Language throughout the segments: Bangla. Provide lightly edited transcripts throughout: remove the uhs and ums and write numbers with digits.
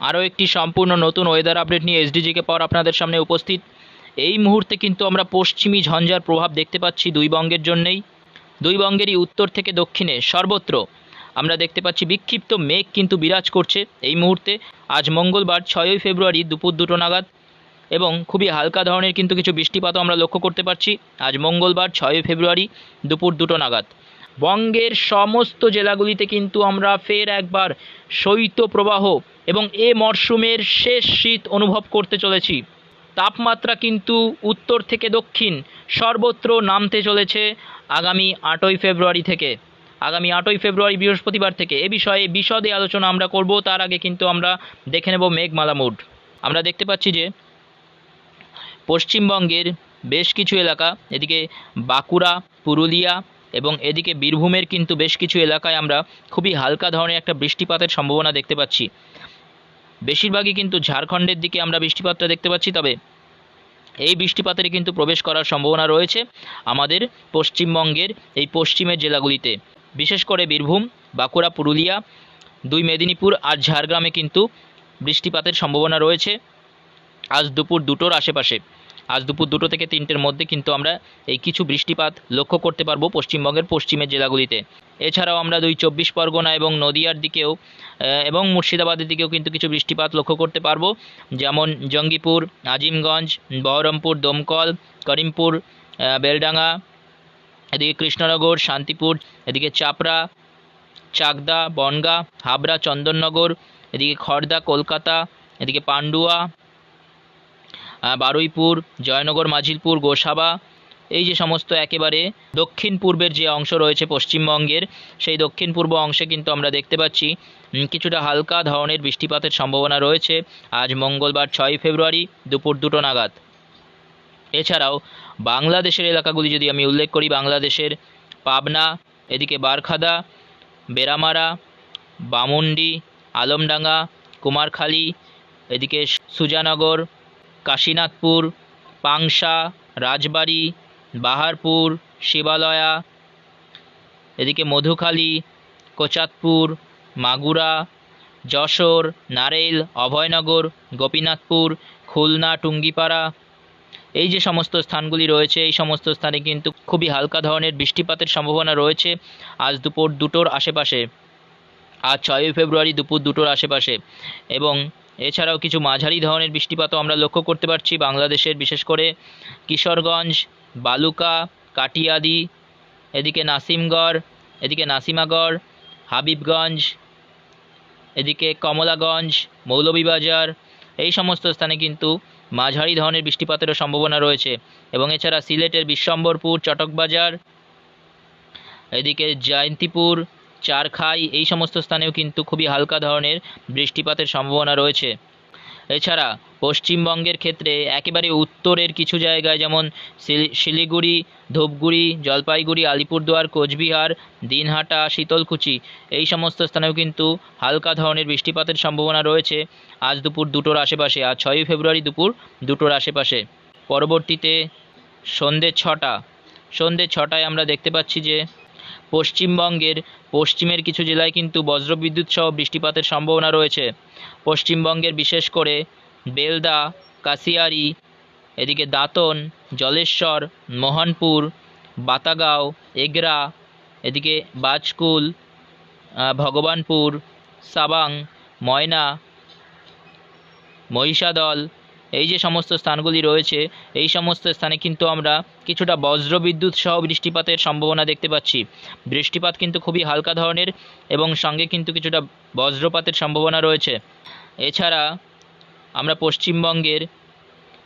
আরও একটি সম্পূর্ণ নতুন ওয়েদার আপডেট নিয়ে এসডিজিকে পাওয়ার আপনাদের সামনে উপস্থিত। এই মুহূর্তে কিন্তু আমরা পশ্চিমী ঝঞ্ঝার প্রভাব দেখতে পাচ্ছি দুই বঙ্গের জন্যেই। দুই বঙ্গেরই উত্তর থেকে দক্ষিণে সর্বত্র আমরা দেখতে পাচ্ছি বিক্ষিপ্ত মেঘ কিন্তু বিরাজ করছে এই মুহূর্তে। আজ মঙ্গলবার 6ই ফেব্রুয়ারি দুপুর 2টো নাগাদ, এবং খুবই হালকা ধরনের কিন্তু কিছু বৃষ্টিপাতও আমরা লক্ষ্য করতে পারছি আজ মঙ্গলবার 6ই ফেব্রুয়ারি দুপুর 2টো নাগাদ। বঙ্গের সমস্ত জেলাগুলিতে কিন্তু আমরা ফের একবার শৈত্যপ্রবাহ এবং এ মরশুমের শেষ শীত অনুভব করতে চলেছি। তাপমাত্রা কিন্তু উত্তর থেকে দক্ষিণ সর্বত্র নামতে চলেছে আগামী 8ই ফেব্রুয়ারি থেকে। আগামী 8ই ফেব্রুয়ারি বৃহস্পতিবার থেকে এ বিষয়ে বিশদে আলোচনা আমরা করব। তার আগে কিন্তু আমরা দেখে নেব মেঘমালা মুড। আমরা দেখতে পাচ্ছি যে পশ্চিমবঙ্গের বেশ কিছু এলাকা, এদিকে বাঁকুড়া, পুরুলিয়া এবং এদিকে বীরভূমের কিন্তু বেশ কিছু এলাকায় আমরা খুবই হালকা ধরনের একটা বৃষ্টিপাতের সম্ভাবনা দেখতে পাচ্ছি। বেশিরভাগই কিন্তু ঝাড়খণ্ডের দিকে আমরা বৃষ্টিপাতটা দেখতে পাচ্ছি, তবে এই বৃষ্টিপাতের কিন্তু প্রবেশ করার সম্ভাবনা রয়েছে আমাদের পশ্চিমবঙ্গের এই পশ্চিমের জেলাগুলিতে, বিশেষ করে বীরভূম, বাঁকুড়া, পুরুলিয়া, দুই মেদিনীপুর আর ঝাড়গ্রামে কিন্তু বৃষ্টিপাতের সম্ভাবনা রয়েছে আজ দুপুর 2টোর আশেপাশে। আজ দুপুর 2টো থেকে 3টের মধ্যে কিন্তু আমরা এই কিছু বৃষ্টিপাত লক্ষ্য করতে পারবো পশ্চিমবঙ্গের পশ্চিমের জেলাগুলিতে। এছাড়াও আমরা 24 পরগনা এবং নদিয়ার দিকেও এবং মুর্শিদাবাদের দিকেও কিন্তু কিছু বৃষ্টিপাত লক্ষ্য করতে পারবো, যেমন জঙ্গিপুর, আজিমগঞ্জ, বহরমপুর, দমকল, করিমপুর, বেলডাঙ্গা, এদিকে কৃষ্ণনগর, শান্তিপুর, এদিকে চাপড়া, চাকদা, বনগাঁ, হাবড়া, চন্দননগর, এদিকে খড়দা, কলকাতা, এদিকে পান্ডুয়া, বারুইপুর, জয়নগর, মাঝিলপুর, গোসাবা, এই যে সমস্ত একেবারে দক্ষিণ পূর্বের যে অংশ রয়েছে পশ্চিমবঙ্গের, সেই দক্ষিণ পূর্ব অংশে কিন্তু আমরা দেখতে পাচ্ছি কিছুটা হালকা ধরনের বৃষ্টিপাতের সম্ভাবনা রয়েছে আজ মঙ্গলবার 6ই ফেব্রুয়ারি দুপুর 2টো নাগাদ। এছাড়াও বাংলাদেশের এলাকাগুলি যদি আমি উল্লেখ করি, বাংলাদেশের পাবনা, এদিকে বারখাদা, বেরামারা, বামুন্ডি, আলমডাঙ্গা, কুমারখালী, এদিকে সুজানগর, কাশীনাথপুর, পাংশা, রাজবাড়ি, বাহারপুর, শিবালয়া, এদিকে মধুখালী, কোচাতপুর, মাগুরা, যশোর, নারেইল, অভয়নগর, গোপীনাথপুর, খুলনা, টুঙ্গিপাড়া, এই যে সমস্ত স্থানগুলি রয়েছে, এই সমস্ত স্থানে কিন্তু খুবই হালকা ধরনের বৃষ্টিপাতের সম্ভাবনা রয়েছে আজ দুপুর 2টোর আশেপাশে, আজ 6ই ফেব্রুয়ারি দুপুর 2টোর আশেপাশে। এবং এছাড়াও কিছু মাঝারি ধরনের বৃষ্টিপাতও আমরা লক্ষ্য করতে পারছি বাংলাদেশের, বিশেষ করে কিশোরগঞ্জ, বালুকা, কাটিয়াদি, এদিকে নাসিমগড়, এদিকে নাসিমাগড়, হাবিবগঞ্জ, এদিকে কমলাগঞ্জ, মৌলভীবাজার, এই সমস্ত স্থানে কিন্তু মাঝারি ধরনের বৃষ্টিপাতেরও সম্ভাবনা রয়েছে। এবং এছাড়া সিলেটের বিশ্বম্বরপুর, চটকবাজার, এদিকে জয়ন্তীপুর, চারখাই, এই সমস্ত স্থানেও কিন্তু খুবই হালকা ধরনের বৃষ্টিপাতের সম্ভাবনা রয়েছে। এছাড়া পশ্চিমবঙ্গের ক্ষেত্রে একেবারে উত্তরের কিছু জায়গায়, যেমন শিলিগুড়ি, ধূপগুড়ি, জলপাইগুড়ি, আলিপুরদুয়ার, কোচবিহার, দিনহাটা, শীতলকুচি, এই সমস্ত স্থানেও কিন্তু হালকা ধরনের বৃষ্টিপাতের সম্ভাবনা রয়েছে আজ দুপুর 2টোর আশেপাশে, আজ 6ই ফেব্রুয়ারি দুপুর 2টোর আশেপাশে। পরবর্তীতে সন্ধ্যে 6টায় আমরা দেখতে পাচ্ছি যে পশ্চিমবঙ্গের পশ্চিমের কিছু জেলায় কিন্তু বজ্রবিদ্যুৎ সহ বৃষ্টিপাতের সম্ভাবনা রয়েছে। পশ্চিমবঙ্গের বিশেষ করে বেলদা, কাশিয়ারি, এদিকে দাঁতন, জলেশ্বর, মোহনপুর, বাতাগাঁও, এগরা, এদিকে বাজকুল, ভগবানপুর, সাবাং, ময়না, মহিষাদল, এই যে সমস্ত স্থানগুলি রয়েছে, এই সমস্ত স্থানে কিন্তু আমরা কিছুটা বজ্রবিদ্যুৎ সহ বৃষ্টিপাতের সম্ভাবনা দেখতে পাচ্ছি। বৃষ্টিপাত কিন্তু খুবই হালকা ধরনের এবং সঙ্গে কিন্তু কিছুটা বজ্রপাতের সম্ভাবনা রয়েছে। এছাড়া আমরা পশ্চিমবঙ্গের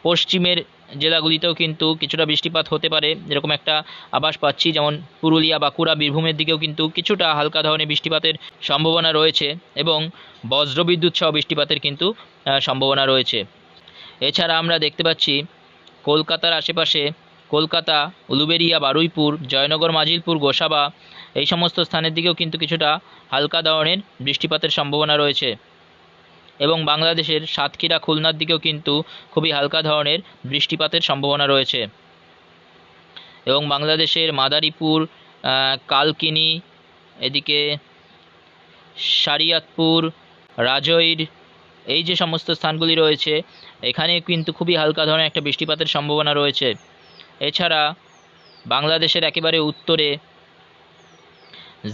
পশ্চিমের জেলাগুলিতেও কিন্তু কিছুটা বৃষ্টিপাত হতে পারে এরকম একটা আভাস পাচ্ছি, যেমন পুরুলিয়া, বাঁকুড়া, বীরভূমের দিকেও কিন্তু কিছুটা হালকা ধরনের বৃষ্টিপাতের সম্ভাবনা রয়েছে এবং বজ্রবিদ্যুৎ সহ বৃষ্টিপাতের কিন্তু সম্ভাবনা রয়েছে। এছাড়া আমরা দেখতে পাচ্ছি কলকাতার আশেপাশে, কলকাতা, উলুবেড়িয়া, বারুইপুর, জয়নগর, মাজিলপুর, গোসাবা, এই সমস্ত স্থানের দিকেও কিন্তু কিছুটা হালকা ধরনের বৃষ্টিপাতের সম্ভাবনা রয়েছে। এবং বাংলাদেশের সাতক্ষীরা, খুলনার দিকেও কিন্তু খুবই হালকা ধরনের বৃষ্টিপাতের সম্ভাবনা রয়েছে। এবং বাংলাদেশের মাদারীপুর, কালকিনি, এদিকে শারিয়াতপুর, রাজৈর, এই যে সমস্ত স্থানগুলি রয়েছে এখানে কিন্তু খুবই হালকা ধরনের একটা বৃষ্টিপাতের সম্ভাবনা রয়েছে। এছাড়া বাংলাদেশের একেবারে উত্তরে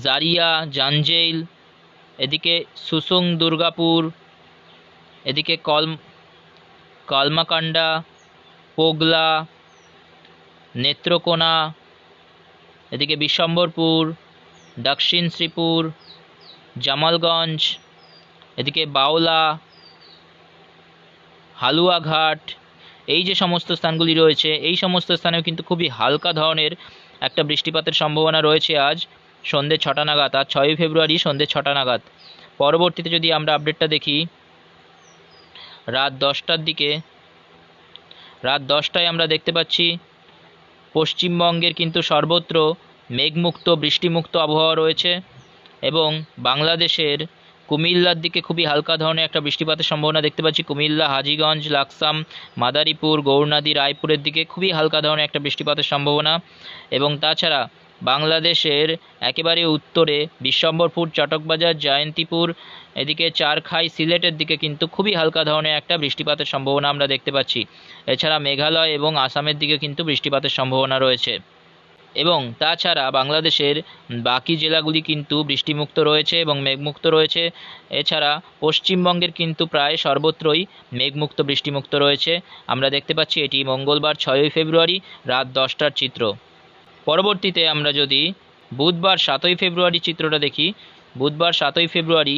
জারিয়া, জাঞ্জেইল, এদিকে সুসুং দুর্গাপুর, এদিকে কলমাকান্ডা, পোগলা, নেত্রকোনা, এদিকে বিশ্বম্বরপুর, দক্ষিণ শ্রীপুর, জামালগঞ্জ, এদিকে বাওলা, হালুয়াঘাট, এই যে সমস্ত স্থানগুলি রয়েছে এই সমস্ত স্থানেও কিন্তু খুবই হালকা ধরনের একটা বৃষ্টিপাতের সম্ভাবনা রয়েছে আজ সন্ধ্যে 6টা নাগাদ, আজ 6ই ফেব্রুয়ারি সন্ধ্যে 6টা নাগাদ। পরবর্তীতে যদি আমরা আপডেটটা দেখি রাত 10টার দিকে, রাত 10টায় আমরা দেখতে পাচ্ছি পশ্চিমবঙ্গের কিন্তু সর্বত্র মেঘমুক্ত বৃষ্টিমুক্ত আবহাওয়া রয়েছে এবং বাংলাদেশের কুমিল্লার দিকে খুবই হালকা ধরনের একটা বৃষ্টিপাতের সম্ভাবনা দেখতে পাচ্ছি। কুমিল্লা, হাজীগঞ্জ, লাকসাম, মাদারীপুর, গৌরনদী, রায়পুরের দিকে খুবই হালকা ধরনের একটা বৃষ্টিপাতের সম্ভাবনা এবং তাছাড়া বাংলাদেশের একেবারে উত্তরে বিশ্বম্বরপুর, চটকবাজার, জয়ন্তীপুর, এদিকে চারখাই, সিলেটের দিকে কিন্তু খুবই হালকা ধরনের একটা বৃষ্টিপাতের সম্ভাবনা আমরা দেখতে পাচ্ছি। এছাড়া মেঘালয় এবং আসামের দিকে কিন্তু বৃষ্টিপাতের সম্ভাবনা রয়েছে এবং তাছাড়া বাংলাদেশের বাকি জেলাগুলি কিন্তু বৃষ্টিমুক্ত রয়েছে এবং মেঘমুক্ত রয়েছে। এছাড়া পশ্চিমবঙ্গের কিন্তু প্রায় সর্বত্রই মেঘমুক্ত বৃষ্টিমুক্ত রয়েছে। আমরা দেখতে পাচ্ছি এটি মঙ্গলবার 6ই ফেব্রুয়ারি রাত 10টার চিত্র। পরবর্তীতে আমরা যদি বুধবার 7ই ফেব্রুয়ারি চিত্রটা দেখি, বুধবার 7ই ফেব্রুয়ারি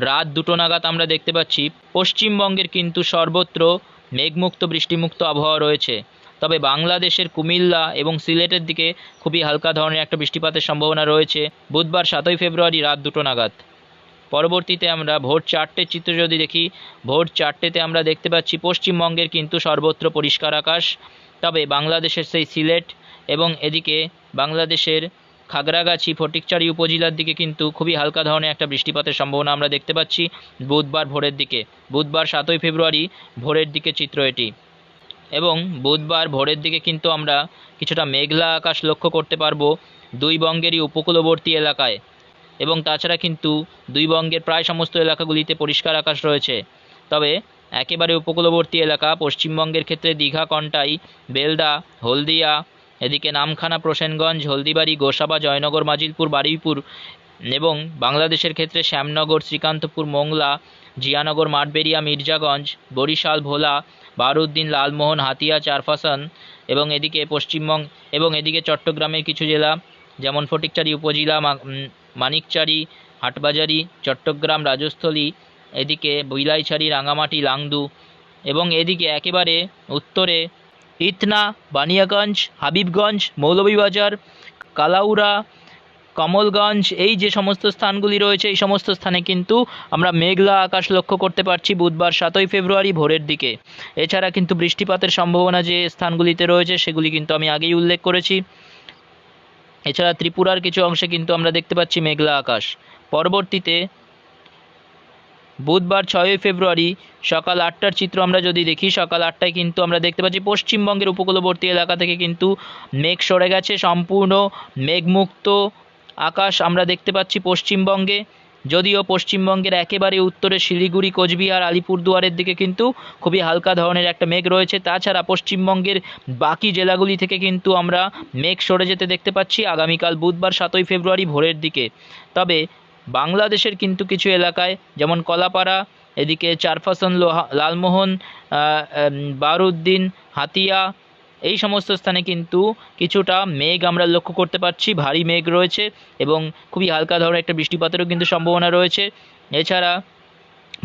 রাত 2টো নাগাদ আমরা দেখতে পাচ্ছি পশ্চিমবঙ্গের কিন্তু সর্বত্র মেঘমুক্ত বৃষ্টিমুক্ত আবহাওয়া রয়েছে, তবে বাংলাদেশের কুমিল্লা এবং সিলেটের দিকে খুবই হালকা ধরনের একটা বৃষ্টিপাতের সম্ভাবনা রয়েছে বুধবার 7ই ফেব্রুয়ারি রাত 2টো নাগাদ। পরবর্তীতে আমরা ভোর 4টের চিত্র যদি দেখি, ভোর 4টেতে আমরা দেখতে পাচ্ছি পশ্চিমবঙ্গের কিন্তু সর্বত্র পরিষ্কার আকাশ, তবে বাংলাদেশের সেই সিলেট এবং এদিকে বাংলাদেশের খাগড়াগাছি, ফটিকচারি উপজেলার দিকে কিন্তু খুবই হালকা ধরনের একটা বৃষ্টিপাতের সম্ভাবনা আমরা দেখতে পাচ্ছি বুধবার ভোরের দিকে। বুধবার 7ই ফেব্রুয়ারি ভোরের দিকে চিত্র এটি এবং বুধবার ভোরের দিকে কিন্তু আমরা কিছুটা মেঘলা আকাশ লক্ষ্য করতে পারবো দুই বঙ্গেরই উপকূলবর্তী এলাকায় এবং তাছাড়া কিন্তু দুই বঙ্গের প্রায় সমস্ত এলাকাগুলিতে পরিষ্কার আকাশ রয়েছে, তবে একেবারে উপকূলবর্তী এলাকা পশ্চিমবঙ্গের ক্ষেত্রে দীঘা, কন্টাই, বেলদা, হলদিয়া, এদিকে নামখানা, প্রসেনগঞ্জ, হলদিবাড়ি, গোসাবা, জয়নগর, মাজিলপুর, বারুইপুর এবং বাংলাদেশের ক্ষেত্রে শ্যামনগর, শ্রীকান্তপুর, মোংলা, জিয়ানগর, মাঠবেড়িয়া, মির্জাগঞ্জ, বরিশাল, ভোলা, বাহারুদ্দিন, লালমোহন, হাতিয়া, চারফাসান এবং এদিকে পশ্চিমবঙ্গ এবং এদিকে চট্টগ্রামের কিছু জেলা যেমন ফটিকচারি উপজেলা, মানিকচারি, হাটবাজারি, চট্টগ্রাম, রাজস্থলী, এদিকে বিলাইছড়ি, রাঙামাটি, লাংদু এবং এদিকে একেবারে উত্তরে ইতনা, বানিয়াগঞ্জ, হাবিবগঞ্জ, মৌলভীবাজার, কালাউড়া, কমলগঞ্জ, এই যে সমস্ত স্থানগুলি রয়েছে এই সমস্ত স্থানে কিন্তু আমরা মেঘলা আকাশ লক্ষ্য করতে পারছি বুধবার 7ই ফেব্রুয়ারি ভোরের দিকে। এছাড়া কিন্তু বৃষ্টিপাতের সম্ভাবনা যে স্থানগুলিতে রয়েছে সেগুলি কিন্তু আমি আগেই উল্লেখ করেছি। এছাড়া ত্রিপুরার কিছু অংশে কিন্তু আমরা দেখতে পাচ্ছি মেঘলা আকাশ। পরবর্তীতে বুধবার 6ই ফেব্রুয়ারি সকাল 8টার চিত্র আমরা যদি দেখি, সকাল 8টায় কিন্তু আমরা দেখতে পাচ্ছি পশ্চিমবঙ্গের উপকূলবর্তী এলাকা থেকে কিন্তু মেঘ সরে গেছে, সম্পূর্ণ মেঘমুক্ত আকাশ আমরা দেখতে পাচ্ছি পশ্চিমবঙ্গে। যদিও পশ্চিমবঙ্গের একেবারে উত্তরে শিলিগুড়ি, কোচবিহার, আলিপুরদুয়ারের দিকে কিন্তু খুবই হালকা ধরনের একটা মেঘ রয়েছে। তাছাড়া পশ্চিমবঙ্গের বাকি জেলাগুলি থেকে কিন্তু আমরা মেঘ সরে যেতে দেখতে পাচ্ছি আগামীকাল বুধবার 7ই ফেব্রুয়ারি ভোরের দিকে। তবে বাংলাদেশের কিন্তু কিছু এলাকায় যেমন কলাপাড়া, এদিকে চারফাসান, লালমোহন, বাহারুদ্দিন, হাতিয়া, এই সমস্ত স্থানে কিন্তু কিছুটা মেঘ আমরা লক্ষ্য করতে পারছি, ভারী মেঘ রয়েছে এবং খুবই হালকা ধরনের একটা বৃষ্টিপাতেরও কিন্তু সম্ভাবনা রয়েছে। এছাড়া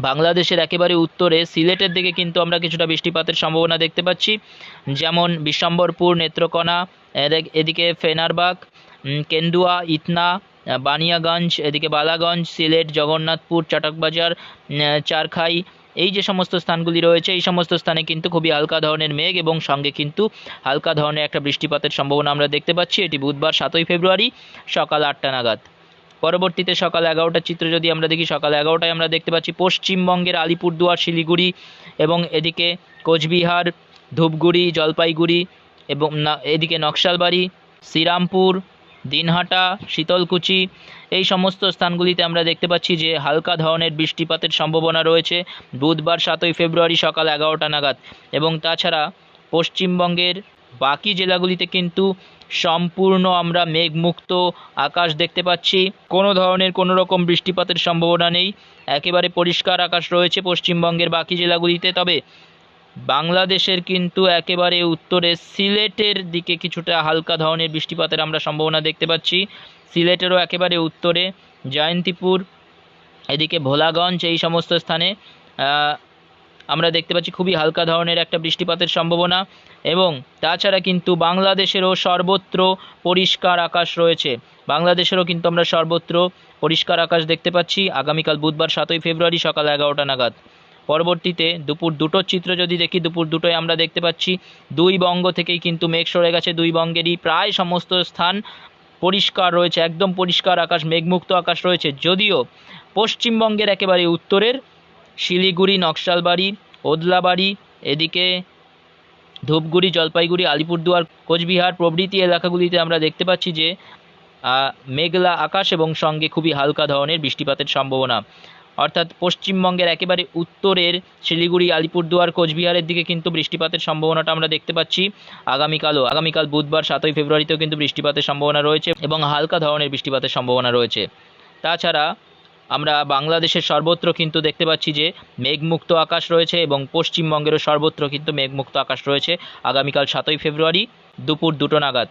বাংলাদেশের একেবারে উত্তরে সিলেটের দিকে কিন্তু আমরা কিছুটা বৃষ্টিপাতের সম্ভাবনা দেখতে পাচ্ছি, যেমন বিশ্বম্বরপুর, নেত্রকোনা, এদিকে ফেনারবাগ, কেন্দুয়া, ইতনা, বানিয়াগঞ্জ, এদিকে বালাগঞ্জ, সিলেট, জগন্নাথপুর, চটকবাজার, চারখাই, এই যে সমস্ত স্থানগুলি রয়েছে এই সমস্ত স্থানে কিন্তু খুবই হালকা ধরনের মেঘ এবং সঙ্গে কিন্তু হালকা ধরনের একটা বৃষ্টিপাতের সম্ভাবনা আমরা দেখতে পাচ্ছি। এটি বুধবার 7ই ফেব্রুয়ারি সকাল 8টা নাগাদ। পরবর্তীতে সকাল 11টার চিত্র যদি আমরা দেখি, সকাল 11টায় আমরা দেখতে পাচ্ছি পশ্চিমবঙ্গের আলিপুরদুয়ার, শিলিগুড়ি এবং এদিকে কোচবিহার, ধূপগুড়ি, জলপাইগুড়ি এবং এদিকে নকশালবাড়ি, শ্রীরামপুর, দিনহাটা, শীতলকুচি এই সমস্ত স্থানগুলিতে আমরা দেখতে পাচ্ছি যে হালকা ধরনের বৃষ্টিপাতের সম্ভাবনা রয়েছে বুধবার 7ই ফেব্রুয়ারি সকাল 11টা নাগাদ। এবং তাছাড়া পশ্চিমবঙ্গের বাকি জেলাগুলিতে কিন্তু সম্পূর্ণ আমরা মেঘমুক্ত আকাশ দেখতে পাচ্ছি, কোনো ধরনের কোনো রকম বৃষ্টিপাতের সম্ভাবনা নেই, একেবারে পরিষ্কার আকাশ রয়েছে পশ্চিমবঙ্গের বাকি জেলাগুলিতে। তবে বাংলাদেশের কিন্তু একেবারে উত্তরে সিলেটের দিকে কিছুটা হালকা ধরনের বৃষ্টিপাতের আমরা সম্ভাবনা দেখতে পাচ্ছি। সিলেটেরও একেবারে উত্তরে জয়ন্তীপুর, এদিকে ভোলাগঞ্জ এই সমস্ত স্থানে আমরা দেখতে পাচ্ছি খুবই হালকা ধরনের একটা বৃষ্টিপাতের সম্ভাবনা। এবং তাছাড়া কিন্তু বাংলাদেশেরও সর্বত্র পরিষ্কার আকাশ রয়েছে, বাংলাদেশেরও কিন্তু আমরা সর্বত্র পরিষ্কার আকাশ দেখতে পাচ্ছি আগামীকাল বুধবার 7ই ফেব্রুয়ারি সকাল 11টা নাগাদ। পরবর্তীতে দুপুর 2টোর চিত্র যদি দেখি, দুপুর 2টোয় আমরা দেখতে পাচ্ছি দুই বঙ্গ থেকেই কিন্তু মেঘ সরে গেছে, দুই বঙ্গেরই প্রায় সমস্ত স্থান পরিষ্কার রয়েছে, একদম পরিষ্কার আকাশ, মেঘমুক্ত আকাশ রয়েছে। যদিও পশ্চিমবঙ্গের একেবারে উত্তরের শিলিগুড়ি, নকশালবাড়ি, ওদলাবাড়ি, এদিকে ধূপগুড়ি, জলপাইগুড়ি, আলিপুরদুয়ার, কোচবিহার প্রভৃতি এলাকাগুলিতে আমরা দেখতে পাচ্ছি যে মেঘলা আকাশ এবং সঙ্গে খুবই হালকা ধরনের বৃষ্টিপাতের সম্ভাবনা। অর্থাৎ পশ্চিমবঙ্গের একেবারে উত্তরের শিলিগুড়ি, আলিপুরদুয়ার, কোচবিহারের দিকে কিন্তু বৃষ্টিপাতের সম্ভাবনাটা আমরা দেখতে পাচ্ছি আগামীকাল বুধবার 7ই ফেব্রুয়ারিতেও কিন্তু বৃষ্টিপাতের সম্ভাবনা রয়েছে এবং হালকা ধরনের বৃষ্টিপাতের সম্ভাবনা রয়েছে। তাছাড়া আমরা বাংলাদেশের সর্বত্র কিন্তু দেখতে পাচ্ছি যে মেঘমুক্ত আকাশ রয়েছে এবং পশ্চিমবঙ্গেরও সর্বত্র কিন্তু মেঘমুক্ত আকাশ রয়েছে আগামীকাল 7ই ফেব্রুয়ারি দুপুর 2টো নাগাদ।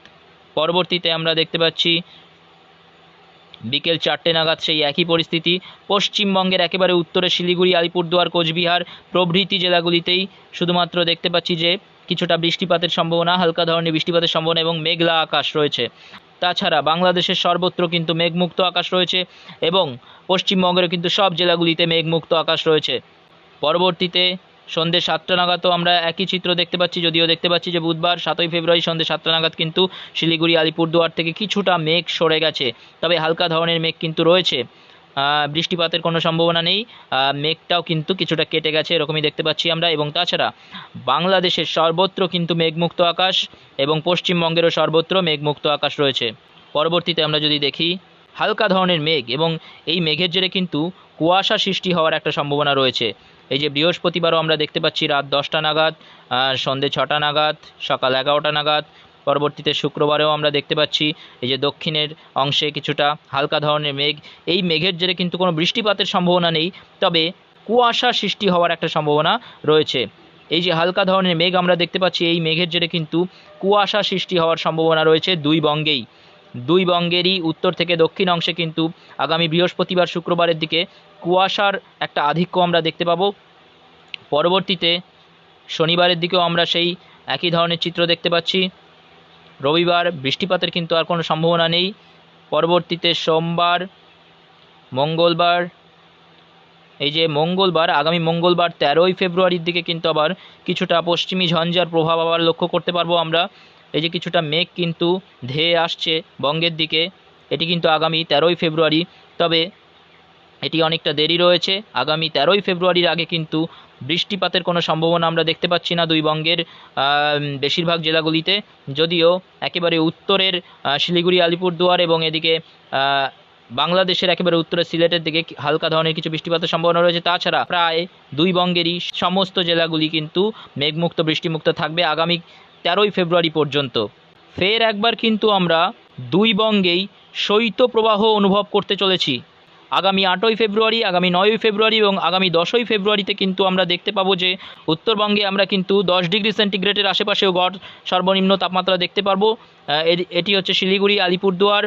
পরবর্তীতে আমরা দেখতে পাচ্ছি বিকেল 4টে নাগাদ সেই একই পরিস্থিতি পশ্চিমবঙ্গের একেবারে উত্তরে শিলিগুড়ি, আলিপুরদুয়ার, কোচবিহার প্রভৃতি জেলাগুলিতেই শুধুমাত্র দেখতে পাচ্ছি যে কিছুটা বৃষ্টিপাতের সম্ভাবনা, হালকা ধরনের বৃষ্টিপাতের সম্ভাবনা এবং মেঘলা আকাশ রয়েছে। তাছাড়া বাংলাদেশের সর্বত্র কিন্তু মেঘমুক্ত আকাশ রয়েছে এবং পশ্চিমবঙ্গেরও কিন্তু সব জেলাগুলিতে মেঘমুক্ত আকাশ রয়েছে। পরবর্তীতে সন্ধ্যে 7টা নাগাদও আমরা একই চিত্র দেখতে পাচ্ছি, যদিও দেখতে পাচ্ছি যে বুধবার 7ই ফেব্রুয়ারি সন্ধ্যে 7টা নাগাদ কিন্তু শিলিগুড়ি, আলিপুরদুয়ার থেকে কিছুটা মেঘ সরে গেছে, তবে হালকা ধরনের মেঘ কিন্তু রয়েছে, বৃষ্টিপাতের কোনো সম্ভাবনা নেই, মেঘটাও কিন্তু কিছুটা কেটে গেছে এরকমই দেখতে পাচ্ছি আমরা। এবং তাছাড়া বাংলাদেশের সর্বত্র কিন্তু মেঘমুক্ত আকাশ এবং পশ্চিমবঙ্গেরও সর্বত্র মেঘমুক্ত আকাশ রয়েছে। পরবর্তীতে আমরা যদি দেখি হালকা ধরনের মেঘ এবং এই মেঘের জেরে কিন্তু কুয়াশা সৃষ্টি হওয়ার একটা সম্ভাবনা রয়েছে। এই যে বৃহস্পতিবারও আমরা দেখতে পাচ্ছি রাত 10টা নাগাদ, সন্ধ্যে 6টা নাগাদ, সকাল 11টা নাগাদ। পরবর্তীতে শুক্রবারেও আমরা দেখতে পাচ্ছি এই যে দক্ষিণের অংশে কিছুটা হালকা ধরনের মেঘ, এই মেঘের জেরে কিন্তু কোনো বৃষ্টিপাতের সম্ভাবনা নেই, তবে কুয়াশা সৃষ্টি হওয়ার একটা সম্ভাবনা রয়েছে। এই যে হালকা ধরনের মেঘ আমরা দেখতে পাচ্ছি, এই মেঘের জেরে কিন্তু কুয়াশা সৃষ্টি হওয়ার সম্ভাবনা রয়েছে দুই বঙ্গেরই উত্তর থেকে দক্ষিণ অংশে কিন্তু আগামী বৃহস্পতিবার, শুক্রবারের দিকে কুয়াশার একটা আধিক্য আমরা দেখতে পাবো। পরবর্তীতে শনিবারের দিকেও আমরা সেই একই ধরনের চিত্র দেখতে পাচ্ছি। রবিবার বৃষ্টিপাতের কিন্তু আর কোনো সম্ভাবনা নেই। পরবর্তীতে সোমবার, মঙ্গলবার, এই যে আগামী মঙ্গলবার 13ই ফেব্রুয়ারির দিকে কিন্তু আবার কিছুটা পশ্চিমী ঝঞ্ঝার প্রভাব আবার লক্ষ্য করতে পারবো আমরা। এই যে কিছুটা মেঘ কিন্তু ধেয়ে আসছে বঙ্গের দিকে, এটি কিন্তু আগামী 13ই ফেব্রুয়ারি, তবে এটি অনেকটা দেরি রয়েছে। আগামী 13ই ফেব্রুয়ারির আগে কিন্তু বৃষ্টিপাতের কোনো সম্ভাবনা আমরা দেখতে পাচ্ছি না দুই বঙ্গের বেশিরভাগ জেলাগুলিতে, যদিও একেবারে উত্তরের শিলিগুড়ি, আলিপুরদুয়ার এবং এদিকে বাংলাদেশের একেবারে উত্তরে সিলেটের দিকে হালকা ধরনের কিছু বৃষ্টিপাতের সম্ভাবনা রয়েছে। তাছাড়া প্রায় দুই বঙ্গেরই সমস্ত জেলাগুলি কিন্তু মেঘমুক্ত, বৃষ্টিমুক্ত থাকবে আগামী 13ই ফেব্রুয়ারি পর্যন্ত। ফের একবার কিন্তু আমরা দুই বঙ্গেই শৈত্যপ্রবাহ অনুভব করতে চলেছি। আগামী 8ই ফেব্রুয়ারি, আগামী 9ই ফেব্রুয়ারি এবং আগামী 10ই ফেব্রুয়ারিতে কিন্তু আমরা দেখতে পাবো যে উত্তরবঙ্গে আমরা কিন্তু 10 ডিগ্রি সেন্টিগ্রেডের আশেপাশেও গড় সর্বনিম্ন তাপমাত্রা দেখতে পারবো। এটি হচ্ছে শিলিগুড়ি, আলিপুরদুয়ার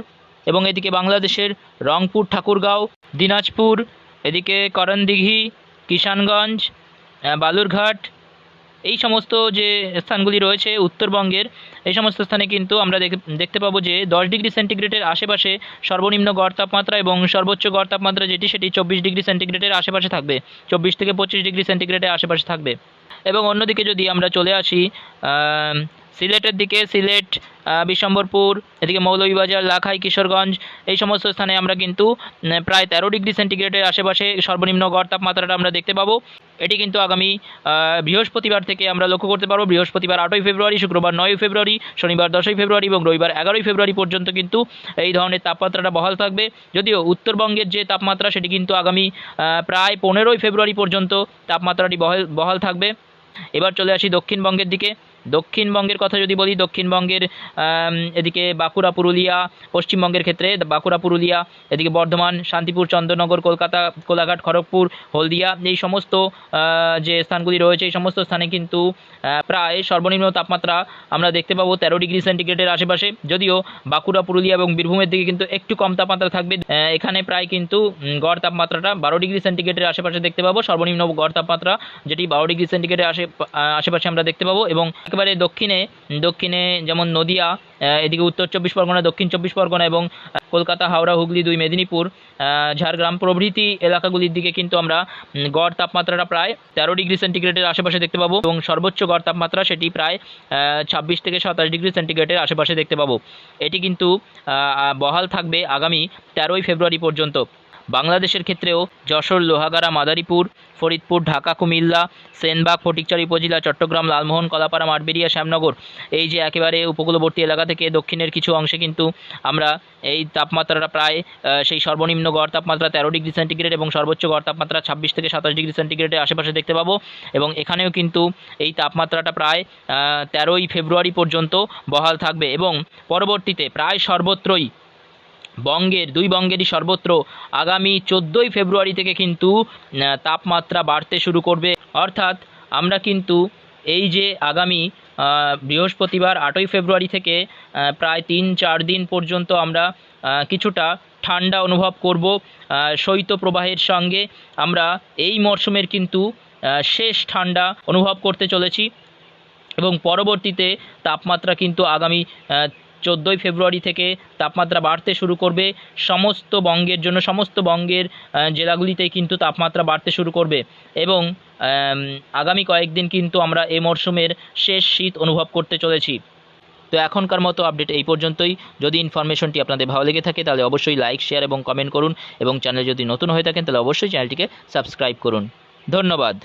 এবং এদিকে বাংলাদেশের রংপুর, ঠাকুরগাঁও, দিনাজপুর, এদিকে করণদিঘি, কিষানগঞ্জ, বালুরঘাট, এই সমস্ত যে স্থানগুলি রয়েছে উত্তরবঙ্গের, এই সমস্ত স্থানে কিন্তু আমরা দেখতে পাবো যে 10 ডিগ্রি সেন্টিগ্রেডের আশেপাশে সর্বনিম্ন গড় তাপমাত্রা এবং সর্বোচ্চ গড় তাপমাত্রা সেটি 24 ডিগ্রি সেন্টিগ্রেডের আশেপাশে থাকবে, 24 থেকে 25 ডিগ্রি সেন্টিগ্রেডের আশেপাশে থাকবে। এবং অন্যদিকে যদি আমরা চলে আসি সিলেটের দিকে সিলেট, বিশ্বম্বরপুর, এদিকে মৌলভীবাজার, লাখাই, কিশোরগঞ্জ এই সমস্ত স্থানে আমরা কিন্তু প্রায় 13 ডিগ্রি সেন্টিগ্রেডের আশেপাশে সর্বনিম্ন গড় তাপমাত্রাটা আমরা দেখতে পাবো। এটি কিন্তু আগামী বৃহস্পতিবার থেকে আমরা লক্ষ্য করতে পারবো। বৃহস্পতিবার 8ই ফেব্রুয়ারি, শুক্রবার 9ই ফেব্রুয়ারি, শনিবার 10ই ফেব্রুয়ারি এবং রবিবার 11ই ফেব্রুয়ারি পর্যন্ত কিন্তু এই ধরনের তাপমাত্রাটা বহাল থাকবে। যদিও উত্তরবঙ্গের যে তাপমাত্রা সেটি কিন্তু আগামী প্রায় 15ই ফেব্রুয়ারি পর্যন্ত তাপমাত্রাটি বহাল থাকবে। এবার চলে আসি দক্ষিণবঙ্গের দিকে। দক্ষিণবঙ্গের কথা যদি বলি, দক্ষিণবঙ্গের এদিকে বাঁকুড়া, পুরুলিয়া, পশ্চিমবঙ্গের ক্ষেত্রে বাঁকুড়া, পুরুলিয়া, এদিকে বর্ধমান, শান্তিপুর, চন্দননগর, কলকাতা, কোলাঘাট, খড়গপুর, হলদিয়া এই সমস্ত যে স্থানগুলি রয়েছে এই সমস্ত স্থানে কিন্তু প্রায় সর্বনিম্ন তাপমাত্রা আমরা দেখতে পাবো 13 ডিগ্রি সেন্টিগ্রেডের আশেপাশে। যদিও বাঁকুড়া, পুরুলিয়া এবং বীরভূমের দিকে কিন্তু একটু কম তাপমাত্রা থাকবে। এখানে প্রায় কিন্তু গড় তাপমাত্রাটা 12 ডিগ্রি সেন্টিগ্রেডের আশেপাশে দেখতে পাবো। সর্বনিম্ন গড় তাপমাত্রা যেটি 12 ডিগ্রি সেন্টিগ্রেডের আশেপাশে আমরা দেখতে পাবো। এবং একেবারে দক্ষিণে যেমন নদিয়া, এদিকে উত্তর 24 পরগনা, দক্ষিণ 24 পরগনা এবং কলকাতা, হাওড়া, হুগলি, 2 মেদিনীপুর, ঝাড়গ্রাম প্রভৃতি এলাকাগুলির দিকে কিন্তু আমরা গড় তাপমাত্রাটা প্রায় 13 ডিগ্রি সেন্টিগ্রেডের আশেপাশে দেখতে পাবো এবং সর্বোচ্চ গড় তাপমাত্রা সেটি প্রায় 26 থেকে 27 ডিগ্রি সেন্টিগ্রেডের আশেপাশে দেখতে পাবো। এটি কিন্তু বহাল থাকবে আগামী 13ই ফেব্রুয়ারি পর্যন্ত। বাংলাদেশের ক্ষেত্রেও যশোর, লোহাগাড়া, মাদারীপুর, ফরিদপুর, ঢাকা, কুমিল্লা, সেনবাগ, ফটিকছড়ি উপজেলা, চট্টগ্রাম, লালমোহন, কলাপাড়া, মাঠবেড়িয়া, শ্যামনগর এই যে একেবারে উপকূলবর্তী এলাকা থেকে দক্ষিণের কিছু অংশে কিন্তু আমরা এই তাপমাত্রাটা প্রায় সেই সর্বনিম্ন গড় তাপমাত্রা 13 ডিগ্রি সেন্টিগ্রেড এবং সর্বোচ্চ গড় তাপমাত্রা 26 থেকে 27 ডিগ্রি সেন্টিগ্রেডের আশেপাশে দেখতে পাবো। এবং এখানেও কিন্তু এই তাপমাত্রাটা প্রায় 13ই ফেব্রুয়ারি পর্যন্ত বহাল থাকবে এবং পরবর্তীতে প্রায় সর্বত্রই দুই বঙ্গেরই সর্বত্র আগামী 14ই ফেব্রুয়ারি থেকে কিন্তু তাপমাত্রা বাড়তে শুরু করবে। অর্থাৎ আমরা কিন্তু এই যে আগামী বৃহস্পতিবার 8ই ফেব্রুয়ারি থেকে প্রায় 3-4 দিন পর্যন্ত আমরা কিছুটা ঠান্ডা অনুভব করব। শৈত্যপ্রবাহের সঙ্গে আমরা এই মরশুমের কিন্তু শেষ ঠান্ডা অনুভব করতে চলেছি এবং পরবর্তীতে তাপমাত্রা কিন্তু আগামী 14ই ফেব্রুয়ারি থেকে তাপমাত্রা বাড়তে শুরু করবে সমস্ত বঙ্গের জন্য। সমস্ত বঙ্গের জেলাগুলিতে কিন্তু তাপমাত্রা বাড়তে শুরু করবে এবং আগামী কয়েকদিন কিন্তু আমরা এই মরশুমের শেষ শীত অনুভব করতে চলেছি। তো এখনকার মতো আপডেট এই পর্যন্তই। যদি ইনফরমেশনটি আপনাদের ভালো লেগে থাকে তাহলে অবশ্যই লাইক, শেয়ার এবং কমেন্ট করুন এবং চ্যানেল যদি নতুন হয়ে থাকেন তাহলে অবশ্যই চ্যানেলটিকে সাবস্ক্রাইব করুন। ধন্যবাদ।